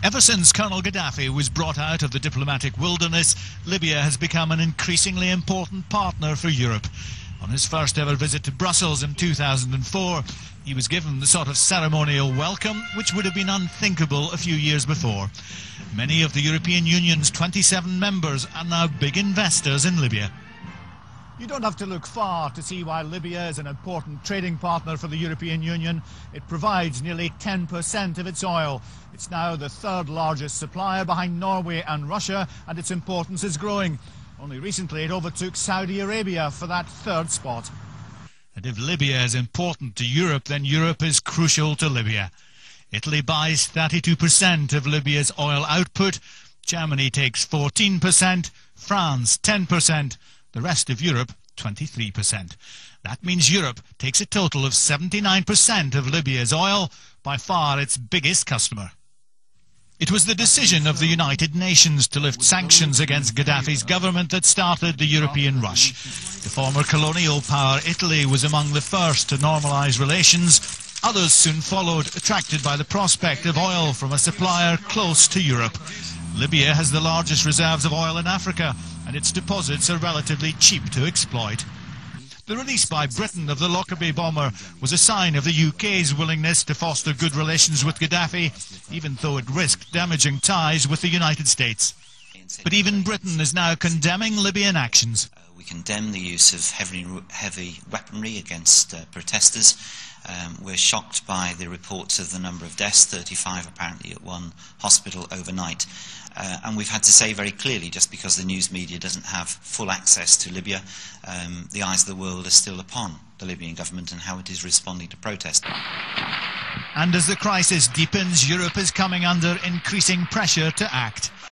Ever since Colonel Gaddafi was brought out of the diplomatic wilderness, Libya has become an increasingly important partner for Europe. On his first ever visit to Brussels in 2004, he was given the sort of ceremonial welcome which would have been unthinkable a few years before. Many of the European Union's 27 members are now big investors in Libya. You don't have to look far to see why Libya is an important trading partner for the European Union. It provides nearly 10% of its oil. It's now the third largest supplier behind Norway and Russia, and its importance is growing. Only recently it overtook Saudi Arabia for that third spot. And if Libya is important to Europe, then Europe is crucial to Libya. Italy buys 32% of Libya's oil output. Germany takes 14%, France 10%. The rest of Europe, 23%. That means Europe takes a total of 79% of Libya's oil, by far its biggest customer. It was the decision of the United Nations to lift sanctions against Gaddafi's government that started the European rush. The former colonial power Italy was among the first to normalise relations. Others soon followed, attracted by the prospect of oil from a supplier close to Europe. Libya has the largest reserves of oil in Africa, and its deposits are relatively cheap to exploit. The release by Britain of the Lockerbie bomber was a sign of the UK's willingness to foster good relations with Gaddafi, even though it risked damaging ties with the United States. But even Britain is now condemning Libyan actions. We condemn the use of heavy weaponry against protesters. We're shocked by the reports of the number of deaths, 35 apparently at one hospital overnight. And we've had to say very clearly, just because the news media doesn't have full access to Libya, the eyes of the world are still upon the Libyan government and how it is responding to protest. And as the crisis deepens, Europe is coming under increasing pressure to act.